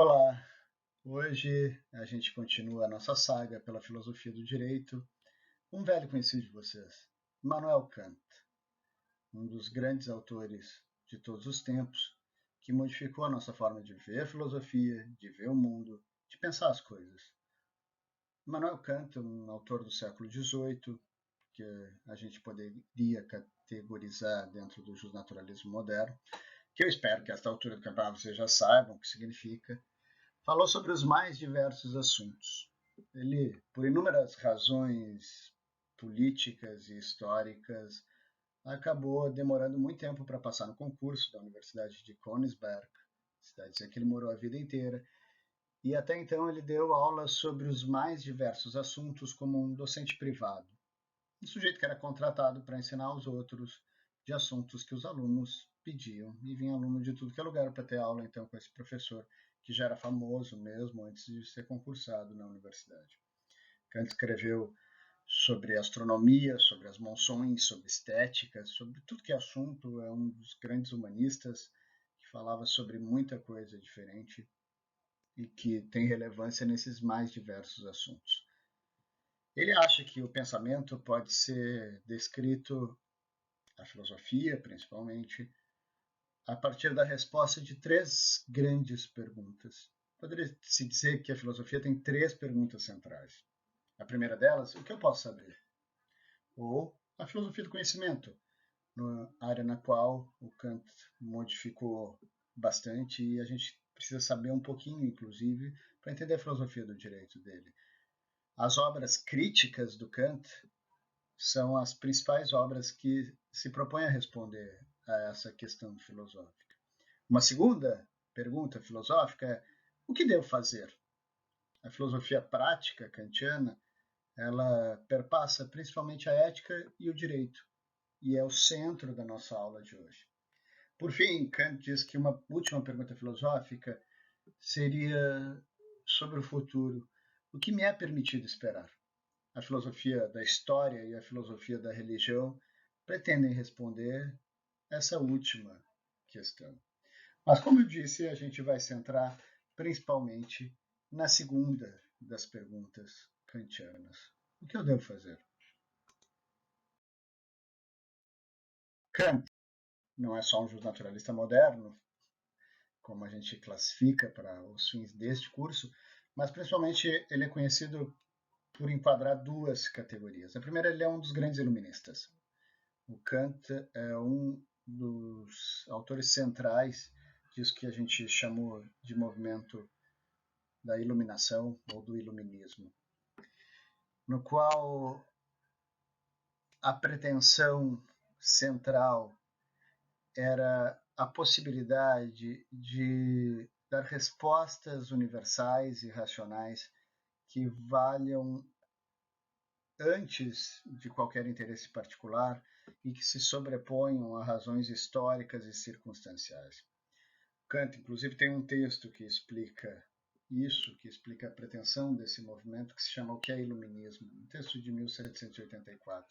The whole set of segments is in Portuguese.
Olá! Hoje a gente continua a nossa saga pela filosofia do direito. Um velho conhecido de vocês, Immanuel Kant, um dos grandes autores de todos os tempos, que modificou a nossa forma de ver a filosofia, de ver o mundo, de pensar as coisas. Immanuel Kant, um autor do século XVIII, que a gente poderia categorizar dentro do justnaturalismo moderno, que eu espero que a esta altura do campeonato vocês já saibam o que significa. Falou sobre os mais diversos assuntos. Ele, por inúmeras razões políticas e históricas, acabou demorando muito tempo para passar no concurso da Universidade de Königsberg, cidade em que ele morou a vida inteira, e até então ele deu aulas sobre os mais diversos assuntos como um docente privado, um sujeito que era contratado para ensinar aos outros de assuntos que os alunos pediam, e vinha aluno de tudo que é lugar para ter aula então com esse professor, que já era famoso mesmo antes de ser concursado na universidade. Kant escreveu sobre astronomia, sobre as monções, sobre estética, sobre tudo que é assunto, é um dos grandes humanistas que falava sobre muita coisa diferente e que tem relevância nesses mais diversos assuntos. Ele acha que o pensamento pode ser descrito, a filosofia principalmente, a partir da resposta de três grandes perguntas. Poderia-se dizer que a filosofia tem três perguntas centrais. A primeira delas, o que eu posso saber? Ou a filosofia do conhecimento, na área na qual o Kant modificou bastante e a gente precisa saber um pouquinho, inclusive, para entender a filosofia do direito dele. As obras críticas do Kant são as principais obras que se propõem a responder a essa questão filosófica. Uma segunda pergunta filosófica é: o que devo fazer? A filosofia prática kantiana, ela perpassa principalmente a ética e o direito, e é o centro da nossa aula de hoje. Por fim, Kant diz que uma última pergunta filosófica seria sobre o futuro. O que me é permitido esperar? A filosofia da história e a filosofia da religião pretendem responder essa última questão. Mas, como eu disse, a gente vai centrar principalmente na segunda das perguntas kantianas. O que eu devo fazer? Kant não é só um justnaturalista moderno, como a gente classifica para os fins deste curso, mas principalmente ele é conhecido por enquadrar duas categorias. A primeira, ele é um dos grandes iluministas. O Kant é um dos autores centrais disso que a gente chamou de movimento da iluminação ou do iluminismo, no qual a pretensão central era a possibilidade de dar respostas universais e racionais que valham antes de qualquer interesse particular e que se sobreponham a razões históricas e circunstanciais. Kant, inclusive, tem um texto que explica isso, que explica a pretensão desse movimento, que se chama O que é Iluminismo, um texto de 1784.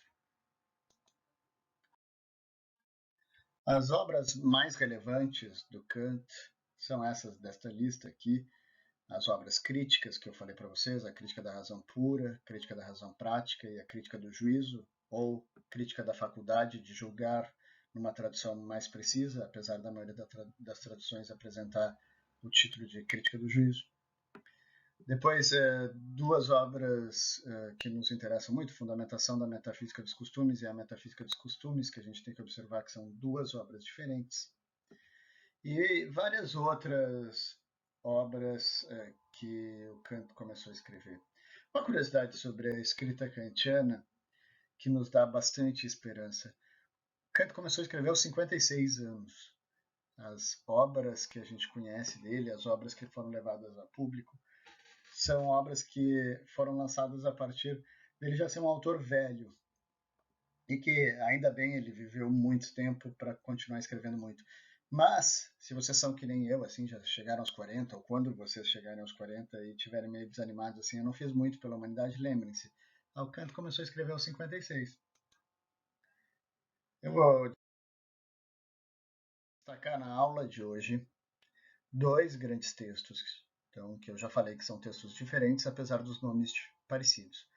As obras mais relevantes do Kant são essas desta lista aqui, as obras críticas que eu falei para vocês, a crítica da razão pura, a crítica da razão prática e a crítica do juízo, ou crítica da faculdade de julgar, numa tradução mais precisa, apesar da maioria das traduções apresentar o título de crítica do juízo. Depois, duas obras que nos interessam muito, Fundamentação da Metafísica dos Costumes e a Metafísica dos Costumes, que a gente tem que observar que são duas obras diferentes. E várias outras obras que o Kant começou a escrever. Uma curiosidade sobre a escrita kantiana que nos dá bastante esperança. Kant começou a escrever aos 56 anos. As obras que a gente conhece dele, as obras que foram levadas a público, são obras que foram lançadas a partir dele já ser um autor velho e que, ainda bem, ele viveu muito tempo para continuar escrevendo muito. Mas, se vocês são que nem eu, assim, já chegaram aos 40, ou quando vocês chegarem aos 40 e estiverem meio desanimados, assim, eu não fiz muito pela humanidade, lembrem-se, o Kant começou a escrever aos 56. Eu vou destacar na aula de hoje dois grandes textos então, que eu já falei que são textos diferentes, apesar dos nomes parecidos.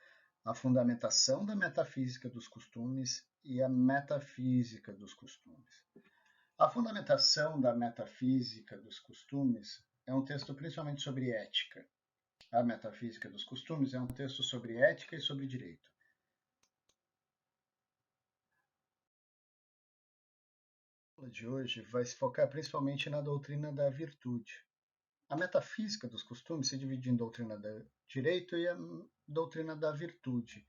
A fundamentação da metafísica dos costumes e a metafísica dos costumes. A fundamentação da metafísica dos costumes é um texto principalmente sobre ética. A metafísica dos costumes é um texto sobre ética e sobre direito. A aula de hoje vai se focar principalmente na doutrina da virtude. A metafísica dos costumes se divide em doutrina do direito e a doutrina da virtude.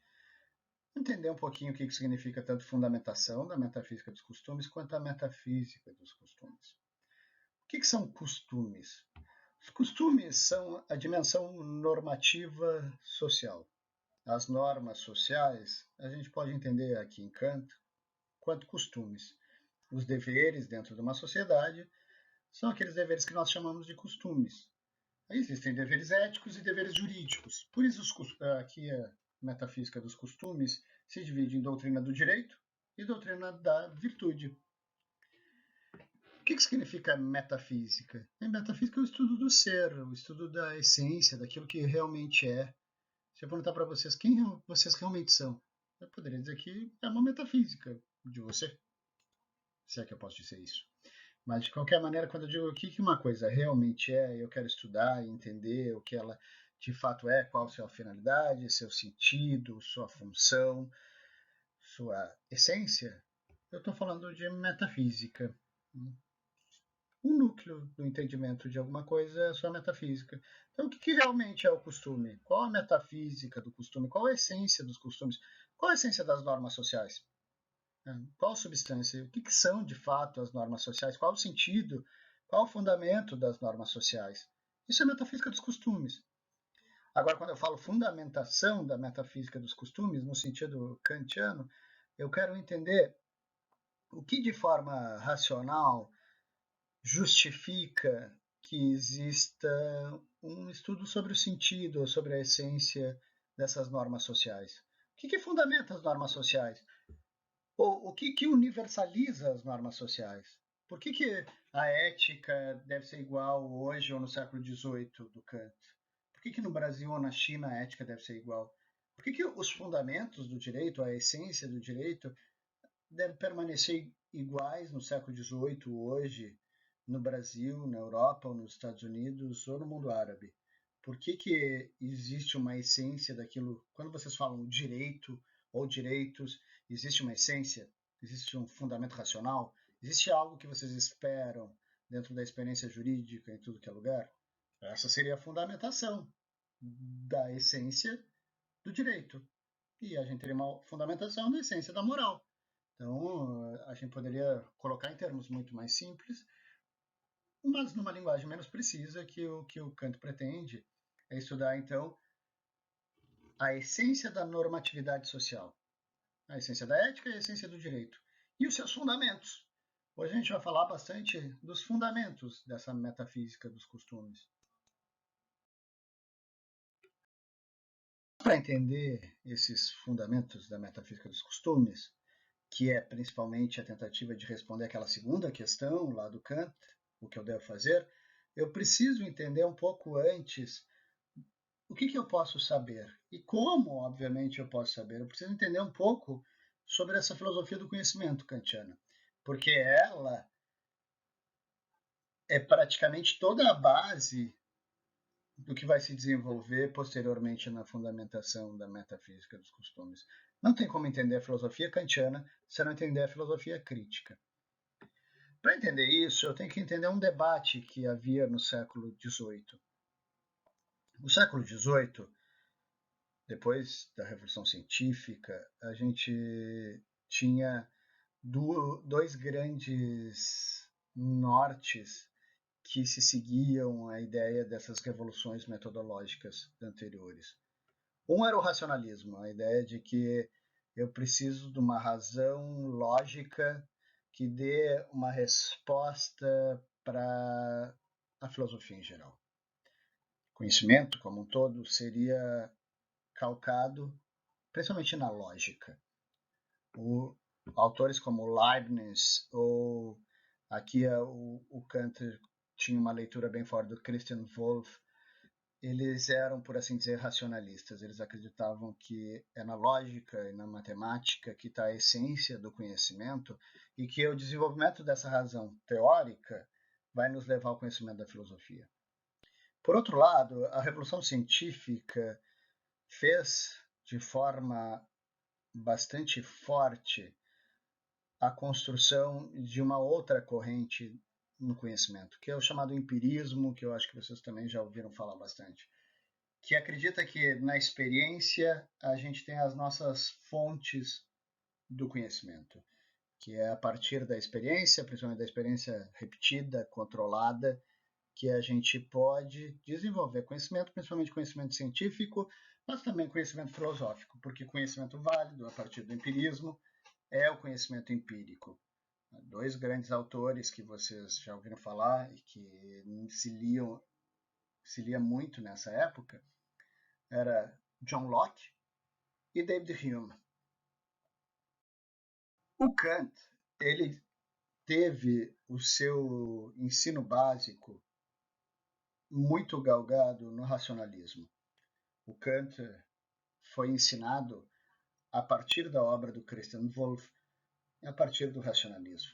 Entender um pouquinho o que significa tanto fundamentação da metafísica dos costumes quanto a metafísica dos costumes. O que são costumes? Os costumes são a dimensão normativa social. As normas sociais, a gente pode entender aqui em Kant, quanto costumes. Os deveres dentro de uma sociedade são aqueles deveres que nós chamamos de costumes. Aí existem deveres éticos e deveres jurídicos. Por isso, aqui a metafísica dos costumes se divide em doutrina do direito e doutrina da virtude. O que significa metafísica? A metafísica é o estudo do ser, o estudo da essência, daquilo que realmente é. Se eu perguntar para vocês quem vocês realmente são, eu poderia dizer que é uma metafísica de você, se é que eu posso dizer isso. Mas, de qualquer maneira, quando eu digo o que uma coisa realmente é, eu quero estudar e entender o que ela de fato é, qual a sua finalidade, seu sentido, sua função, sua essência, eu estou falando de metafísica. O núcleo do entendimento de alguma coisa é a sua metafísica. Então, o que realmente é o costume? Qual a metafísica do costume? Qual a essência dos costumes? Qual a essência das normas sociais? Qual a substância? O que são, de fato, as normas sociais? Qual o sentido? Qual o fundamento das normas sociais? Isso é metafísica dos costumes. Agora, quando eu falo fundamentação da metafísica dos costumes, no sentido kantiano, eu quero entender o que, de forma racional, justifica que exista um estudo sobre o sentido, sobre a essência dessas normas sociais. O que fundamenta as normas sociais? O que universaliza as normas sociais? Por que a ética deve ser igual hoje ou no século XVIII do Kant? Por que no Brasil ou na China a ética deve ser igual? Por que os fundamentos do direito, a essência do direito, devem permanecer iguais no século XVIII hoje, no Brasil, na Europa, ou nos Estados Unidos, ou no mundo árabe? Por que existe uma essência daquilo? Quando vocês falam direito ou direitos, existe uma essência? Existe um fundamento racional? Existe algo que vocês esperam dentro da experiência jurídica em tudo que é lugar? Essa seria a fundamentação da essência do direito. E a gente teria uma fundamentação da essência da moral. Então, a gente poderia colocar em termos muito mais simples, mas numa linguagem menos precisa, que o Kant pretende é estudar, então, a essência da normatividade social, a essência da ética e a essência do direito, e os seus fundamentos. Hoje a gente vai falar bastante dos fundamentos dessa metafísica dos costumes. Para entender esses fundamentos da metafísica dos costumes, que é principalmente a tentativa de responder aquela segunda questão lá do Kant, o que eu devo fazer, eu preciso entender um pouco antes o que eu posso saber e como, obviamente, eu posso saber. Eu preciso entender um pouco sobre essa filosofia do conhecimento kantiana, porque ela é praticamente toda a base do que vai se desenvolver posteriormente na fundamentação da metafísica dos costumes. Não tem como entender a filosofia kantiana se não entender a filosofia crítica. Para entender isso, eu tenho que entender um debate que havia no século XVIII. No século XVIII, depois da Revolução Científica, a gente tinha dois grandes nortes que se seguiam a ideia dessas revoluções metodológicas anteriores. Um era o racionalismo, a ideia de que eu preciso de uma razão lógica que dê uma resposta para a filosofia em geral. Conhecimento, como um todo, seria calcado principalmente na lógica. Autores como Leibniz ou aqui o Kant tinha uma leitura bem forte do Christian Wolff, eles eram, por assim dizer, racionalistas. Eles acreditavam que é na lógica e na matemática que está a essência do conhecimento e que o desenvolvimento dessa razão teórica vai nos levar ao conhecimento da filosofia. Por outro lado, a Revolução Científica fez de forma bastante forte a construção de uma outra corrente no conhecimento, que é o chamado empirismo, que eu acho que vocês também já ouviram falar bastante, que acredita que na experiência a gente tem as nossas fontes do conhecimento, que é a partir da experiência, principalmente da experiência repetida, controlada, que a gente pode desenvolver conhecimento, principalmente conhecimento científico, mas também conhecimento filosófico, porque conhecimento válido a partir do empirismo é o conhecimento empírico. Dois grandes autores que vocês já ouviram falar e que se lia muito nessa época era John Locke e David Hume. O Kant, ele teve o seu ensino básico muito galgado no racionalismo. O Kant foi ensinado a partir da obra do Christian Wolff e a partir do racionalismo.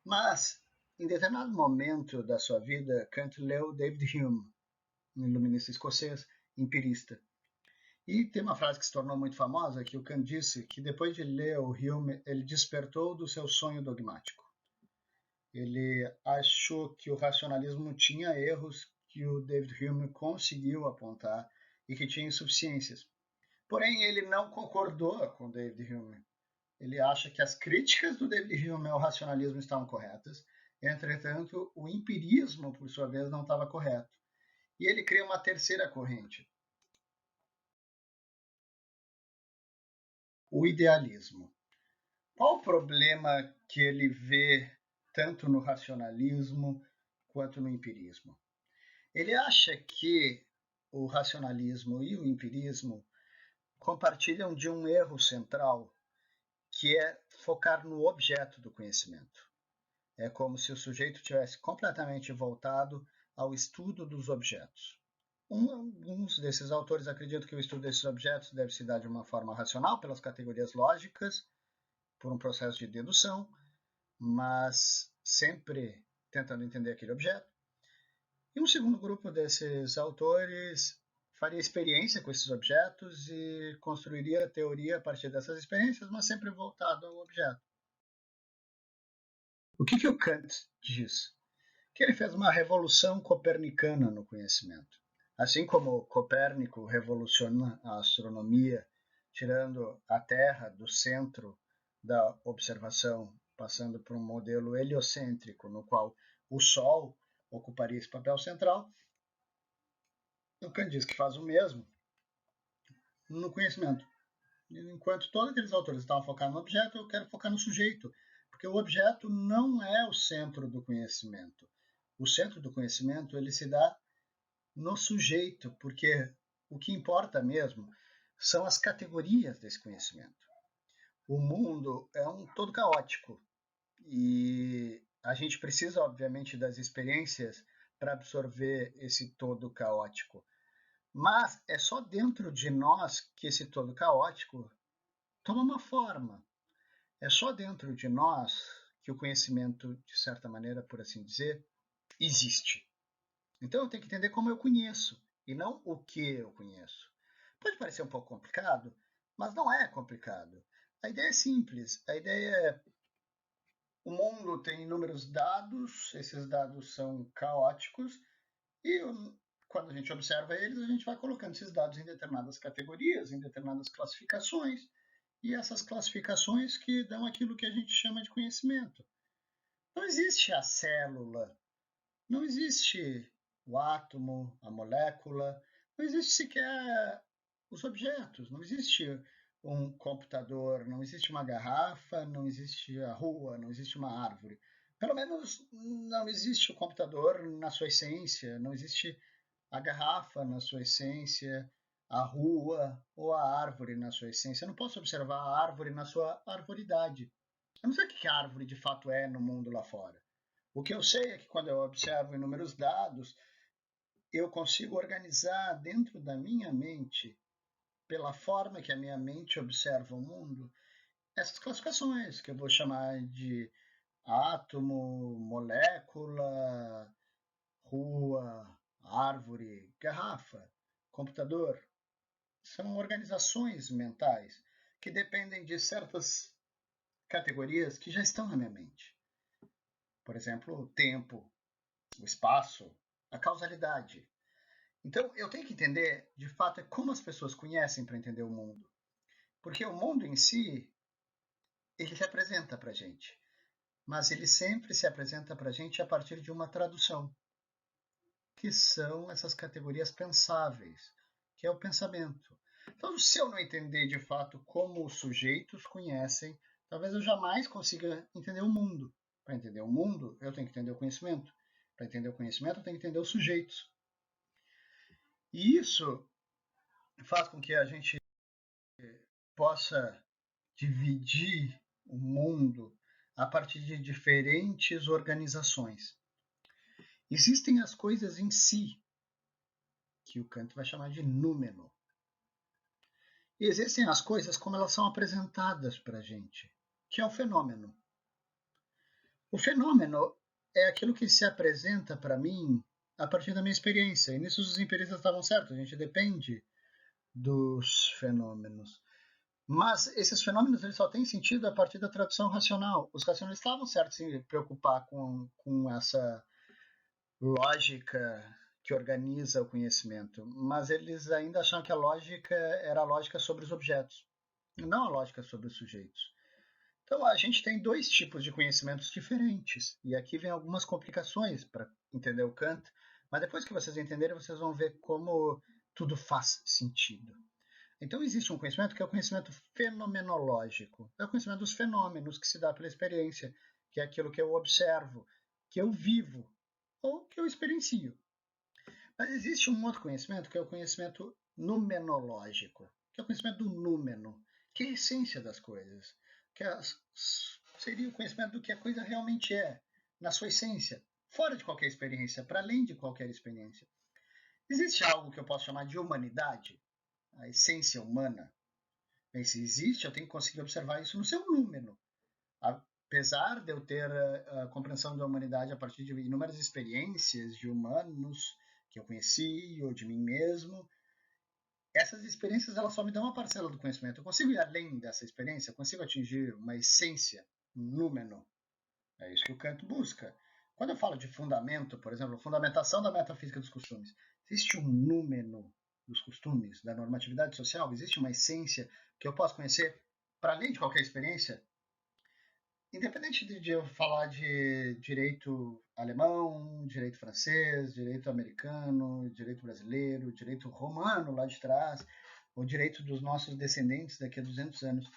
Mas, em determinado momento da sua vida, Kant leu David Hume, um iluminista escocês, empirista. E tem uma frase que se tornou muito famosa, que o Kant disse que depois de ler o Hume, ele despertou do seu sonho dogmático. Ele achou que o racionalismo tinha erros que o David Hume conseguiu apontar e que tinha insuficiências. Porém, ele não concordou com David Hume. Ele acha que as críticas do David Hume ao racionalismo estavam corretas, entretanto, o empirismo, por sua vez, não estava correto. E ele cria uma terceira corrente, o idealismo. Qual o problema que ele vê tanto no racionalismo quanto no empirismo? Ele acha que o racionalismo e o empirismo compartilham de um erro central, que é focar no objeto do conhecimento. É como se o sujeito tivesse completamente voltado ao estudo dos objetos. Alguns desses autores acreditam que o estudo desses objetos deve se dar de uma forma racional, pelas categorias lógicas, por um processo de dedução, mas sempre tentando entender aquele objeto. E um segundo grupo desses autores faria experiência com esses objetos e construiria a teoria a partir dessas experiências, mas sempre voltado ao objeto. O que o Kant diz? Que ele fez uma revolução copernicana no conhecimento. Assim como Copérnico revoluciona a astronomia, tirando a Terra do centro da observação, passando por um modelo heliocêntrico, no qual o Sol ocuparia esse papel central, o Kant diz que faz o mesmo no conhecimento. Enquanto todos aqueles autores estavam focados no objeto, eu quero focar no sujeito, porque o objeto não é o centro do conhecimento. O centro do conhecimento ele se dá no sujeito, porque o que importa mesmo são as categorias desse conhecimento. O mundo é um todo caótico e a gente precisa, obviamente, das experiências para absorver esse todo caótico. Mas é só dentro de nós que esse todo caótico toma uma forma. É só dentro de nós que o conhecimento, de certa maneira, por assim dizer, existe. Então eu tenho que entender como eu conheço e não o que eu conheço. Pode parecer um pouco complicado, mas não é complicado. A ideia é simples. A ideia é o mundo tem inúmeros dados, esses dados são caóticos e quando a gente observa eles, a gente vai colocando esses dados em determinadas categorias, em determinadas classificações, e essas classificações que dão aquilo que a gente chama de conhecimento. Não existe a célula, não existe o átomo, a molécula, não existe sequer os objetos, não existe um computador, não existe uma garrafa, não existe a rua, não existe uma árvore. Pelo menos não existe o computador na sua essência, não existe a garrafa na sua essência, a rua ou a árvore na sua essência. Eu não posso observar a árvore na sua arvoridade. Eu não sei o que a árvore de fato é no mundo lá fora. O que eu sei é que quando eu observo inúmeros dados, eu consigo organizar dentro da minha mente, pela forma que a minha mente observa o mundo, essas classificações que eu vou chamar de átomo, molécula, rua, árvore, garrafa, computador. São organizações mentais que dependem de certas categorias que já estão na minha mente. Por exemplo, o tempo, o espaço, a causalidade. Então, eu tenho que entender, de fato, como as pessoas conhecem para entender o mundo. Porque o mundo em si, ele se apresenta para a gente. Mas ele sempre se apresenta para a gente a partir de uma tradução, que são essas categorias pensáveis, que é o pensamento. Então, se eu não entender de fato como os sujeitos conhecem, talvez eu jamais consiga entender o mundo. Para entender o mundo, eu tenho que entender o conhecimento. Para entender o conhecimento, eu tenho que entender os sujeitos. E isso faz com que a gente possa dividir o mundo a partir de diferentes organizações. Existem as coisas em si, que o Kant vai chamar de númeno. E existem as coisas como elas são apresentadas para a gente, que é o fenômeno. O fenômeno é aquilo que se apresenta para mim a partir da minha experiência. E nisso os empiristas estavam certos, a gente depende dos fenômenos. Mas esses fenômenos eles só têm sentido a partir da tradução racional. Os racionalistas estavam certos em se preocupar com essa lógica que organiza o conhecimento, mas eles ainda acham que a lógica era a lógica sobre os objetos, não a lógica sobre os sujeitos. Então a gente tem dois tipos de conhecimentos diferentes, e aqui vem algumas complicações para entender o Kant, mas depois que vocês entenderem, vocês vão ver como tudo faz sentido. Então existe um conhecimento que é o conhecimento fenomenológico, é o conhecimento dos fenômenos que se dá pela experiência, que é aquilo que eu observo, que eu vivo ou que eu experiencio. Mas existe um outro conhecimento que é o conhecimento numenológico, que é o conhecimento do númeno, que é a essência das coisas, que seria o conhecimento do que a coisa realmente é, na sua essência, fora de qualquer experiência, para além de qualquer experiência. Existe algo que eu posso chamar de humanidade, a essência humana? Bem, se existe, eu tenho que conseguir observar isso no seu número. Apesar de eu ter a compreensão da humanidade a partir de inúmeras experiências de humanos que eu conheci ou de mim mesmo, essas experiências elas só me dão uma parcela do conhecimento. Eu consigo ir além dessa experiência, eu consigo atingir uma essência, um númeno. É isso que o Kant busca. Quando eu falo de fundamento, por exemplo, fundamentação da metafísica dos costumes, existe um númeno dos costumes, da normatividade social, existe uma essência que eu posso conhecer para além de qualquer experiência. Independente de eu falar de direito alemão, direito francês, direito americano, direito brasileiro, direito romano lá de trás, ou direito dos nossos descendentes daqui a 200 anos,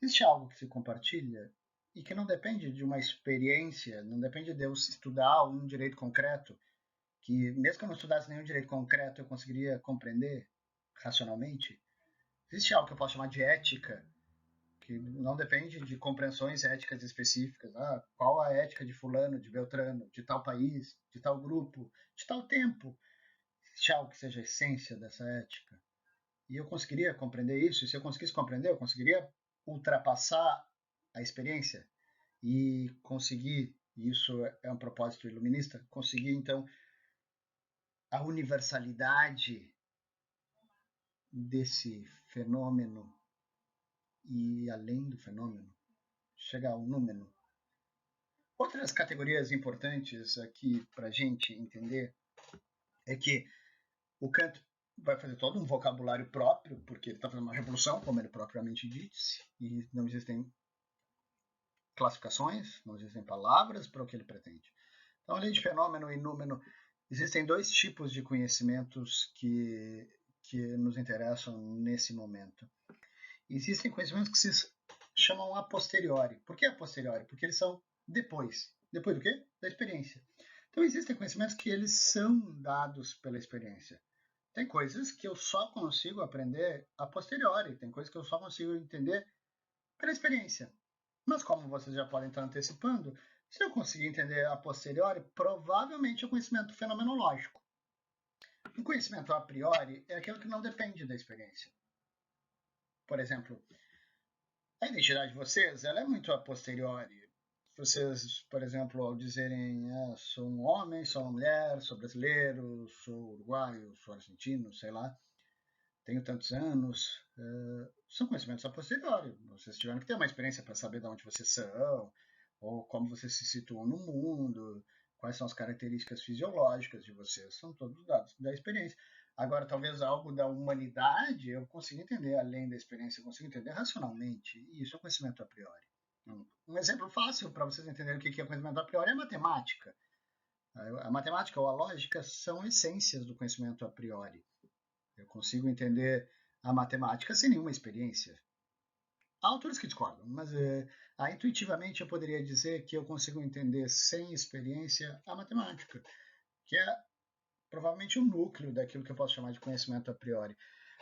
existe algo que se compartilha e que não depende de uma experiência, não depende de eu estudar um direito concreto, que mesmo que eu não estudasse nenhum direito concreto eu conseguiria compreender racionalmente. Existe algo que eu posso chamar de ética, que não depende de compreensões éticas específicas. Qual a ética de fulano, de Beltrano, de tal país, de tal grupo, de tal tempo? Existe algo que seja a essência dessa ética. E eu conseguiria compreender isso, e se eu conseguisse compreender, eu conseguiria ultrapassar a experiência e conseguir, e isso é um propósito iluminista, conseguir então a universalidade desse fenômeno e além do fenômeno, chegar ao número. Outras categorias importantes aqui para a gente entender é que o Kant vai fazer todo um vocabulário próprio, porque ele está fazendo uma revolução, como ele propriamente disse, e não existem classificações, não existem palavras para o que ele pretende. Então, além de fenômeno e número, existem dois tipos de conhecimentos que nos interessam nesse momento. Existem conhecimentos que se chamam a posteriori. Por que a posteriori? Porque eles são depois. Depois do quê? Da experiência. Então existem conhecimentos que eles são dados pela experiência. Tem coisas que eu só consigo aprender a posteriori, tem coisas que eu só consigo entender pela experiência. Mas como vocês já podem estar antecipando, se eu conseguir entender a posteriori, provavelmente é um conhecimento fenomenológico. O conhecimento a priori é aquilo que não depende da experiência. Por exemplo, a identidade de vocês ela é muito a posteriori. Vocês, por exemplo, ao dizerem sou um homem, sou uma mulher, sou brasileiro, sou uruguaio, sou argentino, sei lá, tenho tantos anos, são conhecimentos a posteriori. Vocês tiveram que ter uma experiência para saber de onde vocês são, ou como vocês se situam no mundo, quais são as características fisiológicas de vocês, são todos dados da experiência. Agora, talvez algo da humanidade eu consiga entender além da experiência, eu consigo entender racionalmente, e isso é conhecimento a priori. Um exemplo fácil para vocês entenderem o que é conhecimento a priori é a matemática. A matemática ou a lógica são essências do conhecimento a priori. Eu consigo entender a matemática sem nenhuma experiência. Há autores que discordam, mas intuitivamente eu poderia dizer que eu consigo entender sem experiência a matemática, que é provavelmente o núcleo daquilo que eu posso chamar de conhecimento a priori.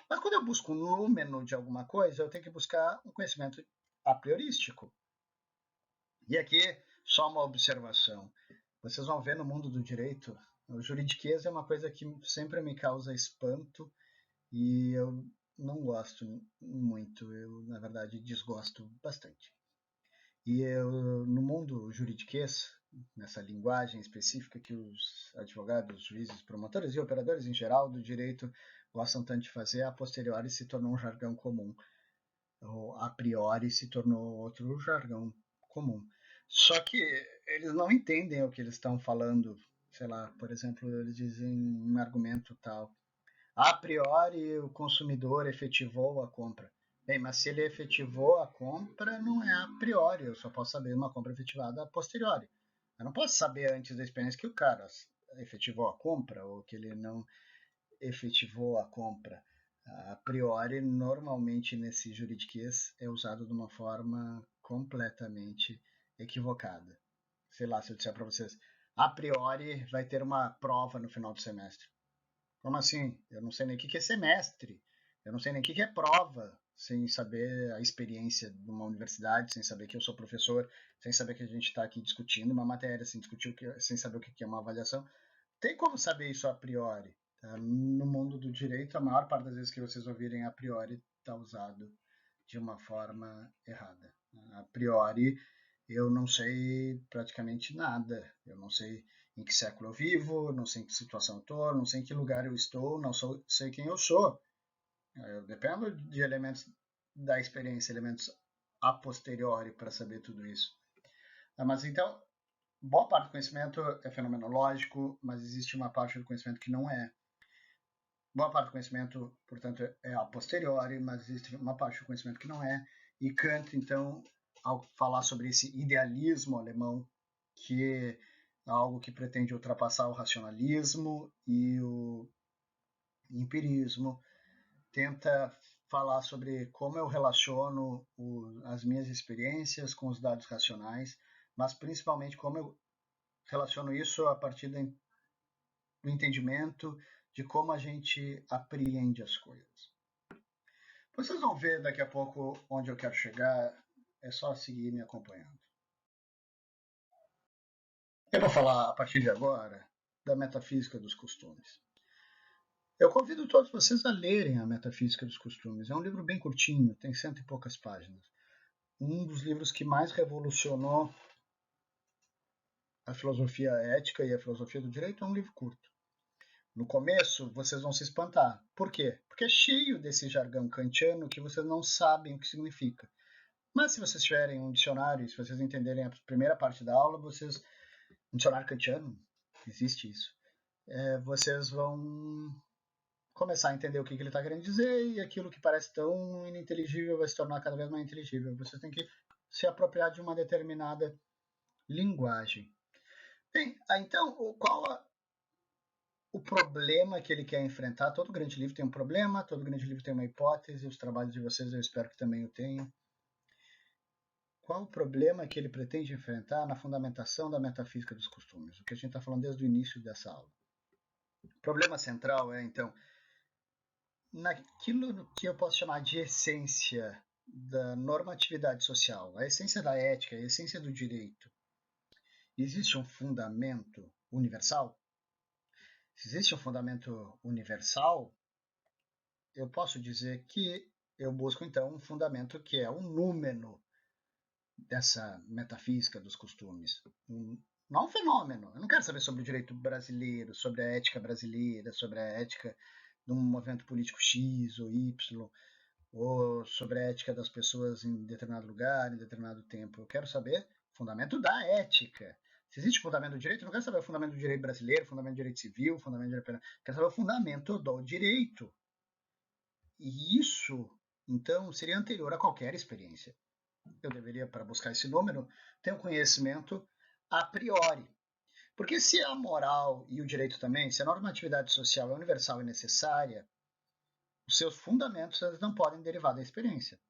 Mas quando eu busco um número de alguma coisa, eu tenho que buscar um conhecimento a priorístico. E aqui, só uma observação. Vocês vão ver no mundo do direito, o juridiquês é uma coisa que sempre me causa espanto e eu não gosto muito, eu, na verdade, desgosto bastante. E no mundo juridiquês, nessa linguagem específica que os advogados, juízes, promotores e operadores em geral do direito gostam tanto de fazer, a posteriori se tornou um jargão comum, ou a priori se tornou outro jargão comum. Só que eles não entendem o que eles estão falando. Sei lá, por exemplo, eles dizem um argumento tal: a priori o consumidor efetivou a compra. Bem, mas se ele efetivou a compra, não é a priori, eu só posso saber uma compra efetivada a posteriori. Eu não posso saber antes da experiência que o cara efetivou a compra ou que ele não efetivou a compra. A priori, normalmente nesse juridiquês é usado de uma forma completamente equivocada. Sei lá, se eu disser para vocês, a priori vai ter uma prova no final do semestre. Como assim? Eu não sei nem o que é semestre. Eu não sei nem o que é prova, sem saber a experiência de uma universidade, sem saber que eu sou professor, sem saber que a gente está aqui discutindo uma matéria, sem saber o que é uma avaliação. Tem como saber isso a priori. Tá? No mundo do direito, a maior parte das vezes que vocês ouvirem a priori está usado de uma forma errada. A priori, eu não sei praticamente nada. Eu não sei em que século eu vivo, não sei em que situação eu estou, não sei em que lugar eu estou, não sei quem eu sou. Eu dependo de elementos da experiência, elementos a posteriori para saber tudo isso. Mas então, boa parte do conhecimento é fenomenológico, mas existe uma parte do conhecimento que não é. Boa parte do conhecimento, portanto, é a posteriori, mas existe uma parte do conhecimento que não é. E Kant, então, ao falar sobre esse idealismo alemão, que é algo que pretende ultrapassar o racionalismo e o empirismo, tenta falar sobre como eu relaciono as minhas experiências com os dados racionais, mas principalmente como eu relaciono isso a partir do entendimento de como a gente apreende as coisas. Vocês vão ver daqui a pouco onde eu quero chegar, é só seguir me acompanhando. Eu vou falar a partir de agora da metafísica dos costumes. Eu convido todos vocês a lerem a Metafísica dos Costumes. É um livro bem curtinho, tem 100 e poucas páginas. Um dos livros que mais revolucionou a filosofia ética e a filosofia do direito é um livro curto. No começo, vocês vão se espantar. Por quê? Porque é cheio desse jargão kantiano que vocês não sabem o que significa. Mas se vocês tiverem um dicionário, se vocês entenderem a primeira parte da aula, vocês... Um dicionário kantiano, existe isso. Vocês vão começar a entender o que ele está querendo dizer e aquilo que parece tão ininteligível vai se tornar cada vez mais inteligível. Você tem que se apropriar de uma determinada linguagem. Bem, então, qual o problema que ele quer enfrentar? Todo grande livro tem um problema, todo grande livro tem uma hipótese, os trabalhos de vocês eu espero que também o tenham. Qual o problema que ele pretende enfrentar na fundamentação da metafísica dos costumes? O que a gente está falando desde o início dessa aula. O problema central é, então, naquilo que eu posso chamar de essência da normatividade social, a essência da ética, a essência do direito. Existe um fundamento universal? Se existe um fundamento universal, eu posso dizer que eu busco, então, um fundamento que é o númeno dessa metafísica dos costumes. Não um fenômeno. Eu não quero saber sobre o direito brasileiro, sobre a ética brasileira, sobre a ética de um movimento político X ou Y, ou sobre a ética das pessoas em determinado lugar, em determinado tempo. Eu quero saber o fundamento da ética. Se existe fundamento do direito, eu não quero saber o fundamento do direito brasileiro, o fundamento do direito civil, o fundamento do direito penal. Eu quero saber o fundamento do direito. E isso, então, seria anterior a qualquer experiência. Eu deveria, para buscar esse número, ter um conhecimento a priori. Porque se a moral e o direito também, se a normatividade social é universal e necessária, os seus fundamentos não podem derivar da experiência.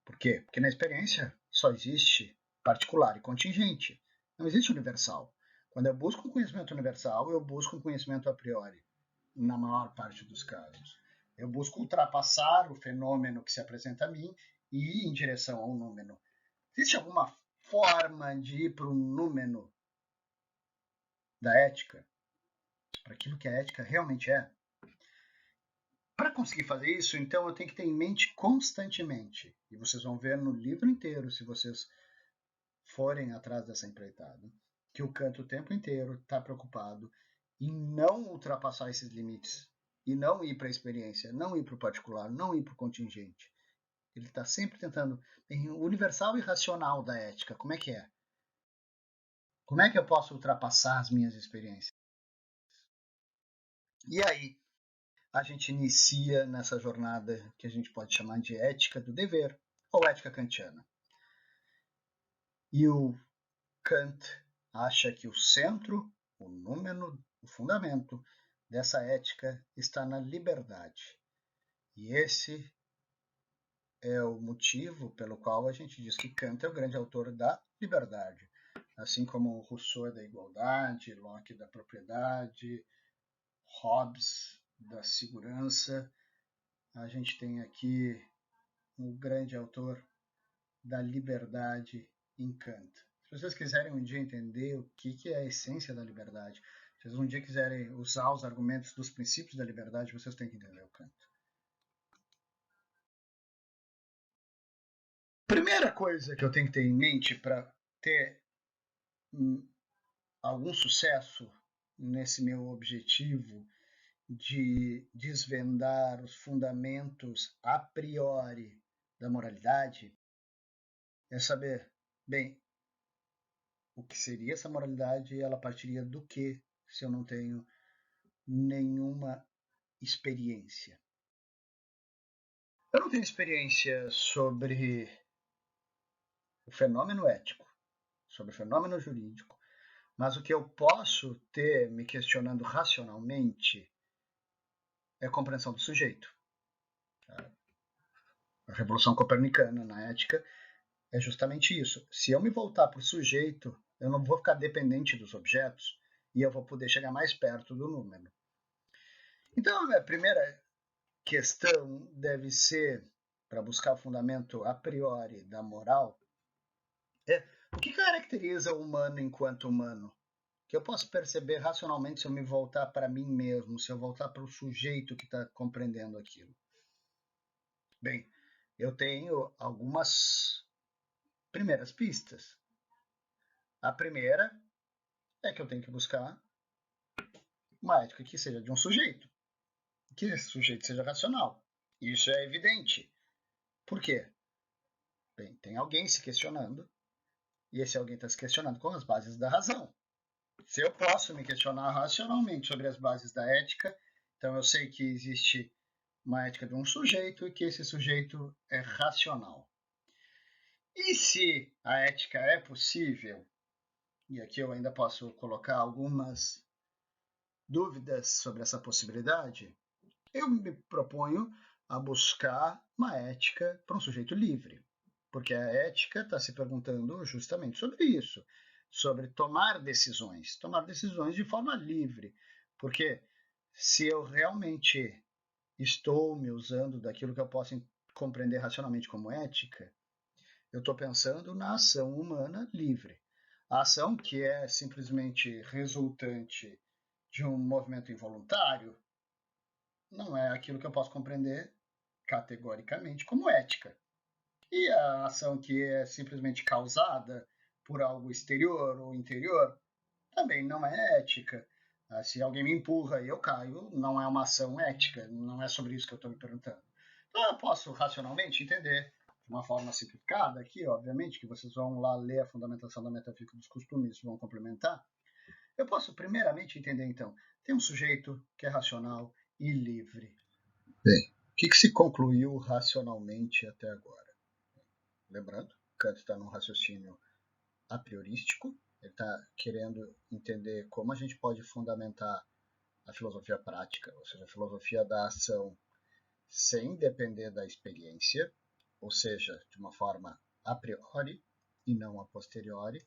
Por quê? Porque na experiência só existe particular e contingente. Não existe universal. Quando eu busco um conhecimento universal, eu busco um conhecimento a priori, na maior parte dos casos. Eu busco ultrapassar o fenômeno que se apresenta a mim e ir em direção ao número. Existe alguma forma de ir para o número da ética? Para aquilo que a ética realmente é? Para conseguir fazer isso, então, eu tenho que ter em mente constantemente, e vocês vão ver no livro inteiro, se vocês forem atrás dessa empreitada, que o Kant o tempo inteiro está preocupado em não ultrapassar esses limites, e não ir para a experiência, não ir para o particular, não ir para o contingente. Ele está sempre tentando, o universal e racional da ética, como é que é? Como é que eu posso ultrapassar as minhas experiências? E aí, a gente inicia nessa jornada que a gente pode chamar de ética do dever, ou ética kantiana. E o Kant acha que o centro, o número, o fundamento dessa ética está na liberdade. E esse é o motivo pelo qual a gente diz que Kant é o grande autor da liberdade. Assim como Rousseau é da igualdade, Locke da propriedade, Hobbes da segurança, a gente tem aqui o grande autor da liberdade em Kant. Se vocês quiserem um dia entender o que é a essência da liberdade, se vocês um dia quiserem usar os argumentos dos princípios da liberdade, vocês têm que entender o Kant. Primeira coisa que eu tenho que ter em mente para ter algum sucesso nesse meu objetivo de desvendar os fundamentos a priori da moralidade é saber, bem, o que seria essa moralidade e ela partiria do que se eu não tenho nenhuma experiência. Eu não tenho experiência sobre o fenômeno ético, sobre o fenômeno jurídico, mas o que eu posso ter me questionando racionalmente é a compreensão do sujeito. A revolução copernicana na ética é justamente isso. Se eu me voltar para o sujeito, eu não vou ficar dependente dos objetos e eu vou poder chegar mais perto do número. Então, a primeira questão deve ser, para buscar o fundamento a priori da moral, é o que caracteriza o humano enquanto humano? Que eu posso perceber racionalmente se eu me voltar para mim mesmo, se eu voltar para o sujeito que está compreendendo aquilo. Bem, eu tenho algumas primeiras pistas. A primeira é que eu tenho que buscar uma ética que seja de um sujeito, que esse sujeito seja racional. Isso é evidente. Por quê? Bem, tem alguém se questionando, e esse alguém está se questionando com as bases da razão. Se eu posso me questionar racionalmente sobre as bases da ética, então eu sei que existe uma ética de um sujeito e que esse sujeito é racional. E se a ética é possível, e aqui eu ainda posso colocar algumas dúvidas sobre essa possibilidade, eu me proponho a buscar uma ética para um sujeito livre. Porque a ética está se perguntando justamente sobre isso, sobre tomar decisões de forma livre. Porque se eu realmente estou me usando daquilo que eu posso compreender racionalmente como ética, eu estou pensando na ação humana livre. A ação que é simplesmente resultante de um movimento involuntário, não é aquilo que eu posso compreender categoricamente como ética. E a ação que é simplesmente causada por algo exterior ou interior também não é ética. Se alguém me empurra e eu caio, não é uma ação ética, não é sobre isso que eu estou me perguntando. Então eu posso racionalmente entender de uma forma simplificada aqui, obviamente, que vocês vão lá ler a fundamentação da metafísica dos costumes e vão complementar. Eu posso primeiramente entender, então, tem um sujeito que é racional e livre. Bem, o que se concluiu racionalmente até agora? Lembrando, Kant está num raciocínio a priorístico, ele está querendo entender como a gente pode fundamentar a filosofia prática, ou seja, a filosofia da ação sem depender da experiência, ou seja, de uma forma a priori e não a posteriori,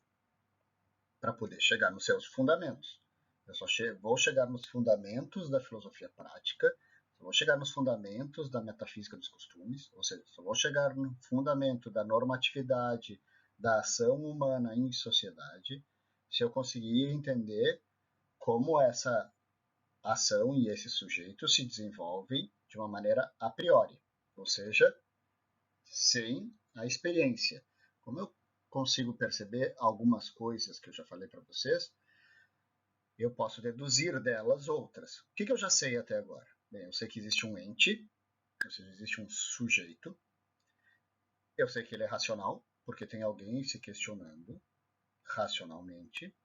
para poder chegar nos seus fundamentos. Eu só vou chegar nos fundamentos da filosofia prática, só vou chegar nos fundamentos da metafísica dos costumes, ou seja, só vou chegar no fundamento da normatividade da ação humana em sociedade, se eu conseguir entender como essa ação e esse sujeito se desenvolvem de uma maneira a priori, ou seja, sem a experiência. Como eu consigo perceber algumas coisas que eu já falei para vocês, eu posso deduzir delas outras. O que eu já sei até agora? Bem, eu sei que existe um ente, ou seja, existe um sujeito. Eu sei que ele é racional, porque tem alguém se questionando racionalmente.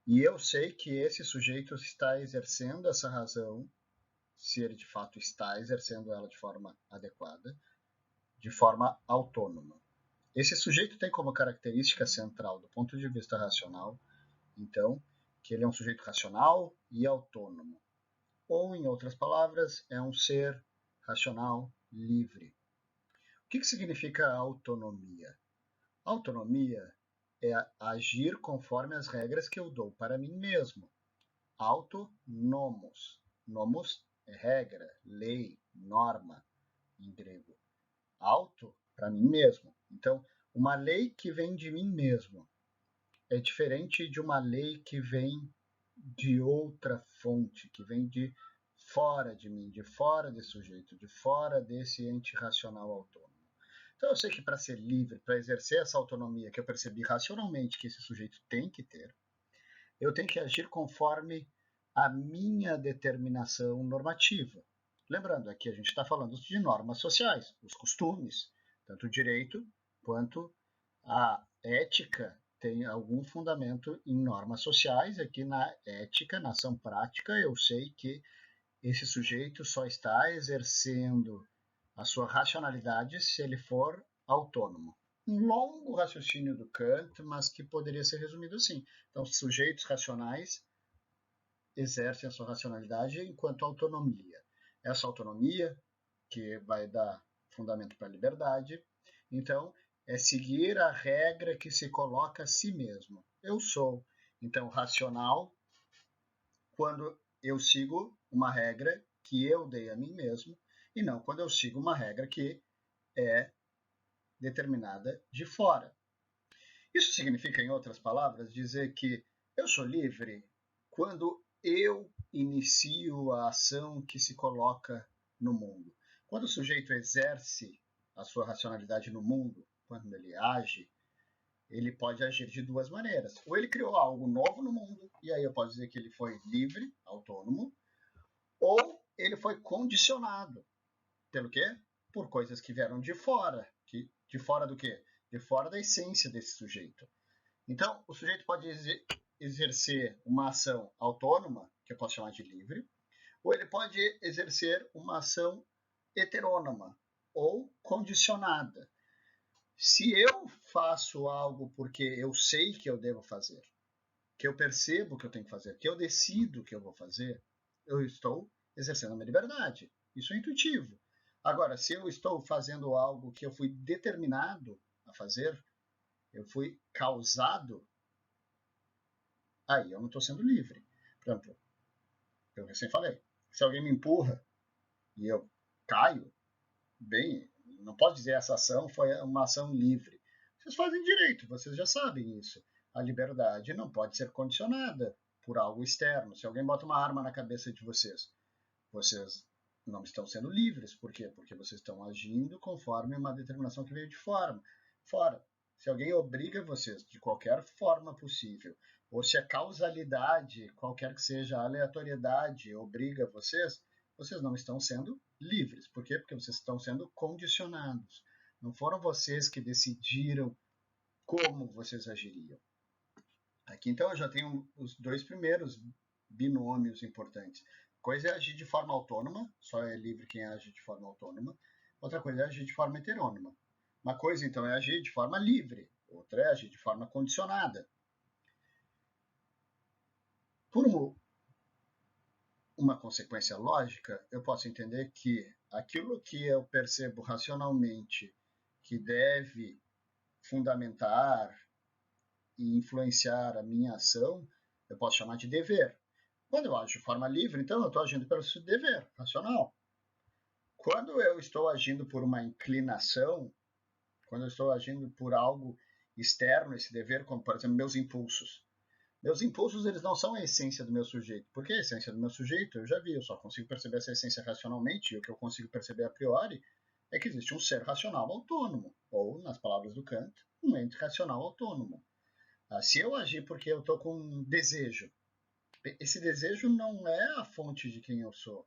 E eu sei que esse sujeito está exercendo essa razão, se ele de fato está exercendo ela de forma adequada, de forma autônoma. Esse sujeito tem como característica central, do ponto de vista racional, então, que ele é um sujeito racional e autônomo. Ou, em outras palavras, é um ser racional livre. O que significa autonomia? Autonomia é agir conforme as regras que eu dou para mim mesmo. Autonomos. Nomos é regra, lei, norma, em grego. Auto, para mim mesmo. Então, uma lei que vem de mim mesmo é diferente de uma lei que vem de outra fonte, que vem de fora de mim, de fora desse sujeito, de fora desse ente racional autônomo. Então eu sei que para ser livre, para exercer essa autonomia que eu percebi racionalmente que esse sujeito tem que ter, eu tenho que agir conforme a minha determinação normativa. Lembrando, aqui a gente está falando de normas sociais, os costumes, tanto o direito quanto a ética tem algum fundamento em normas sociais. Aqui na ética, na ação prática, eu sei que esse sujeito só está exercendo a sua racionalidade se ele for autônomo. Um longo raciocínio do Kant, mas que poderia ser resumido assim. Então, sujeitos racionais exercem a sua racionalidade enquanto autonomia. Essa autonomia, que vai dar fundamento para a liberdade, então, é seguir a regra que se coloca a si mesmo. Eu sou, então, racional quando eu sigo uma regra que eu dei a mim mesmo e não quando eu sigo uma regra que é determinada de fora. Isso significa, em outras palavras, dizer que eu sou livre quando eu inicio a ação que se coloca no mundo. Quando o sujeito exerce a sua racionalidade no mundo, quando ele age, ele pode agir de duas maneiras. Ou ele criou algo novo no mundo, e aí eu posso dizer que ele foi livre, autônomo, ou ele foi condicionado. Pelo quê? Por coisas que vieram de fora. De fora do quê? De fora da essência desse sujeito. Então, o sujeito pode exercer uma ação autônoma, que eu posso chamar de livre, ou ele pode exercer uma ação heterônoma ou condicionada. Se eu faço algo porque eu sei que eu devo fazer, que eu percebo que eu tenho que fazer, que eu decido que eu vou fazer, eu estou exercendo a minha liberdade. Isso é intuitivo. Agora, se eu estou fazendo algo que eu fui determinado a fazer, eu fui causado, aí eu não estou sendo livre. Por exemplo, eu recém falei, se alguém me empurra e eu caio, bem, não posso dizer essa ação foi uma ação livre. Vocês fazem direito, vocês já sabem isso. A liberdade não pode ser condicionada. por algo externo. Se alguém bota uma arma na cabeça de vocês, vocês não estão sendo livres. Por quê? Porque vocês estão agindo conforme uma determinação que veio de fora. Se alguém obriga vocês de qualquer forma possível, ou se a causalidade, qualquer que seja a aleatoriedade, obriga vocês, vocês não estão sendo livres. Por quê? Porque vocês estão sendo condicionados. Não foram vocês que decidiram como vocês agiriam. Aqui, então, eu já tenho os dois primeiros binômios importantes. Coisa é agir de forma autônoma, só é livre quem age de forma autônoma. Outra coisa é agir de forma heterônoma. Uma coisa, então, é agir de forma livre, outra é agir de forma condicionada. Por uma consequência lógica, eu posso entender que aquilo que eu percebo racionalmente que deve fundamentar e influenciar a minha ação, eu posso chamar de dever. Quando eu ajo de forma livre, então eu estou agindo pelo dever racional. Quando eu estou agindo por uma inclinação, quando eu estou agindo por algo externo, esse dever, como por exemplo meus impulsos. Meus impulsos, eles não são a essência do meu sujeito. Porque a essência do meu sujeito, eu já vi, eu só consigo perceber essa essência racionalmente, e o que eu consigo perceber a priori é que existe um ser racional autônomo, ou, nas palavras do Kant, um ente racional autônomo. Se eu agir porque eu estou com um desejo, esse desejo não é a fonte de quem eu sou.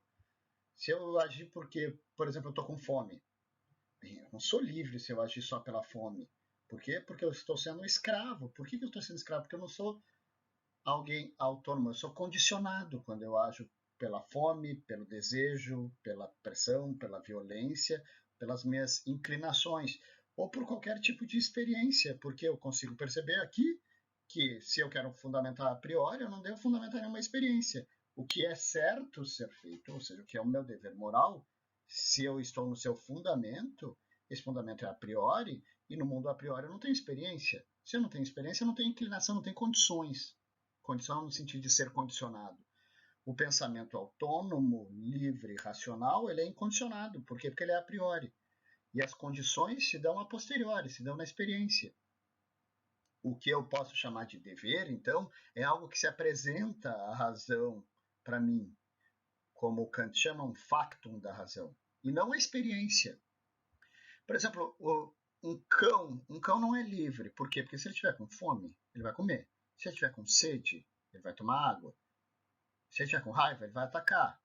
Se eu agir porque, por exemplo, eu estou com fome, eu não sou livre se eu agir só pela fome. Por quê? Porque eu estou sendo escravo. Por que eu estou sendo escravo? Porque eu não sou alguém autônomo, eu sou condicionado quando eu ajo pela fome, pelo desejo, pela pressão, pela violência, pelas minhas inclinações, ou por qualquer tipo de experiência, porque eu consigo perceber aqui que se eu quero fundamentar a priori, eu não devo fundamentar nenhuma experiência. O que é certo ser feito, ou seja, o que é o meu dever moral, se eu estou no seu fundamento, esse fundamento é a priori, e no mundo a priori eu não tenho experiência. Se eu não tenho experiência, eu não tenho inclinação, não tenho condições. Condição no sentido de ser condicionado. O pensamento autônomo, livre, racional, ele é incondicionado. Por quê? Porque ele é a priori. E as condições se dão a posteriori, se dão na experiência. O que eu posso chamar de dever, então, é algo que se apresenta à razão para mim, como Kant chama um factum da razão, e não a experiência. Por exemplo, um cão não é livre. Por quê? Porque se ele estiver com fome, ele vai comer. Se ele estiver com sede, ele vai tomar água. Se ele estiver com raiva, ele vai atacar.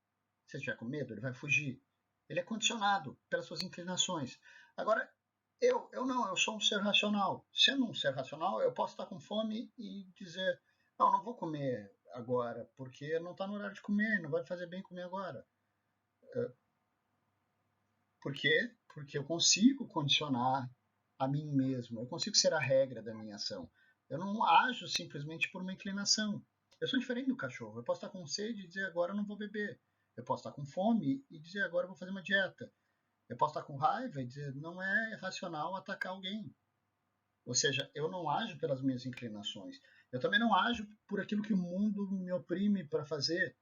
Se ele estiver com medo, ele vai fugir. Ele é condicionado pelas suas inclinações. Agora, eu não, eu sou um ser racional. Sendo um ser racional, eu posso estar com fome e dizer, não vou comer agora, porque não está no horário de comer, não vai fazer bem comer agora. Por quê? Porque eu consigo condicionar a mim mesmo, eu consigo ser a regra da minha ação. Eu não ajo simplesmente por uma inclinação. Eu sou diferente do cachorro. Eu posso estar com sede e dizer agora eu não vou beber. Eu posso estar com fome e dizer agora eu vou fazer uma dieta. Eu posso estar com raiva e dizer não é racional atacar alguém. Ou seja, eu não ajo pelas minhas inclinações. Eu também não ajo por aquilo que o mundo me oprime para fazer.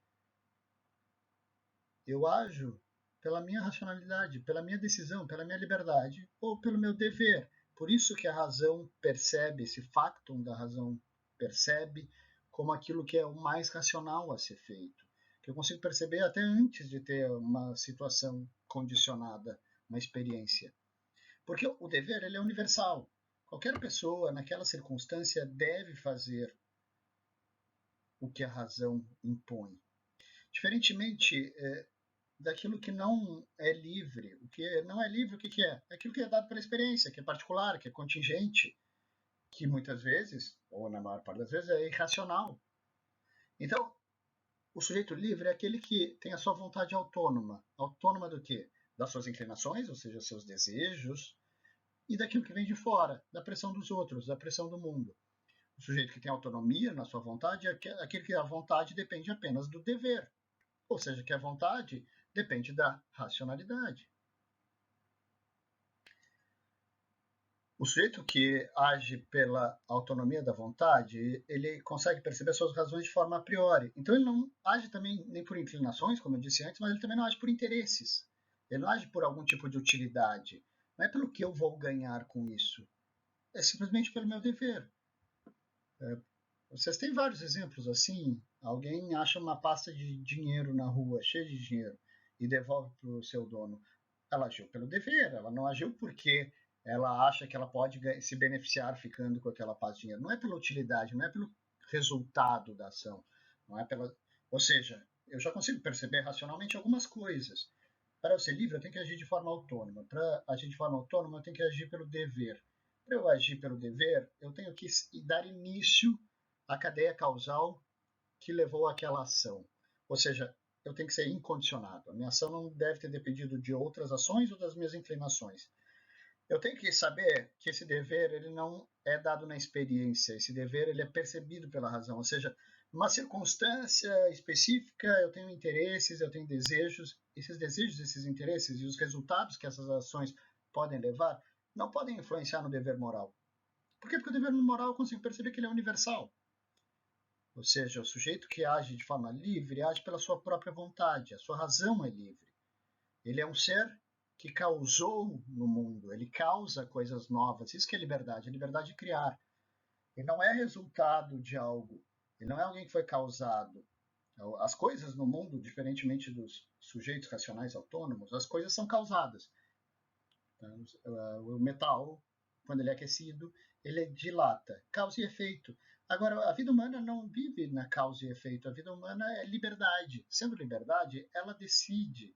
Eu ajo pela minha racionalidade, pela minha decisão, pela minha liberdade ou pelo meu dever. Por isso que a razão percebe, esse factum da razão percebe como aquilo que é o mais racional a ser feito. Que eu consigo perceber até antes de ter uma situação condicionada, uma experiência. Porque o dever ele é universal. Qualquer pessoa, naquela circunstância, deve fazer o que a razão impõe. Diferentemente daquilo que não é livre. O que não é livre, o que é? É aquilo que é dado pela experiência, que é particular, que é contingente, que muitas vezes, ou na maior parte das vezes, é irracional. Então, o sujeito livre é aquele que tem a sua vontade autônoma. Autônoma do quê? Das suas inclinações, ou seja, seus desejos, e daquilo que vem de fora, da pressão dos outros, da pressão do mundo. O sujeito que tem autonomia na sua vontade é aquele que a vontade depende apenas do dever. Ou seja, que a vontade depende da racionalidade. O sujeito que age pela autonomia da vontade, ele consegue perceber suas razões de forma a priori. Então ele não age também nem por inclinações, como eu disse antes, mas ele também não age por interesses. Ele não age por algum tipo de utilidade. Não é pelo que eu vou ganhar com isso. É simplesmente pelo meu dever. Vocês têm vários exemplos assim Alguém acha uma pasta de dinheiro na rua, cheia de dinheiro, e devolve para o seu dono. Ela agiu pelo dever, ela não agiu porque ela acha que ela pode se beneficiar ficando com aquela pasta de dinheiro. Não é pela utilidade, não é pelo resultado da ação, não é pela. Ou seja, eu já consigo perceber racionalmente algumas coisas. Para eu ser livre, eu tenho que agir de forma autônoma. Para agir de forma autônoma, eu tenho que agir pelo dever. Para eu agir pelo dever, eu tenho que dar início à cadeia causal que levou àquela ação. Ou seja, eu tenho que ser incondicionado. A minha ação não deve ter dependido de outras ações ou das minhas inclinações. Eu tenho que saber que esse dever ele não é dado na experiência. Esse dever ele é percebido pela razão. Ou seja, numa circunstância específica, eu tenho interesses, eu tenho desejos. Esses desejos, esses interesses e os resultados que essas ações podem levar não podem influenciar no dever moral. Por quê? Porque o dever moral eu consigo perceber que ele é universal. Ou seja, o sujeito que age de forma livre age pela sua própria vontade, a sua razão é livre. Ele é um ser que causou no mundo, ele causa coisas novas. Isso que é liberdade, a liberdade de criar. Ele não é resultado de algo, ele não é alguém que foi causado. As coisas no mundo, diferentemente dos sujeitos racionais autônomos, as coisas são causadas. O metal, quando ele é aquecido, ele dilata, causa e efeito. Agora, a vida humana não vive na causa e efeito, a vida humana é liberdade. Sendo liberdade, ela decide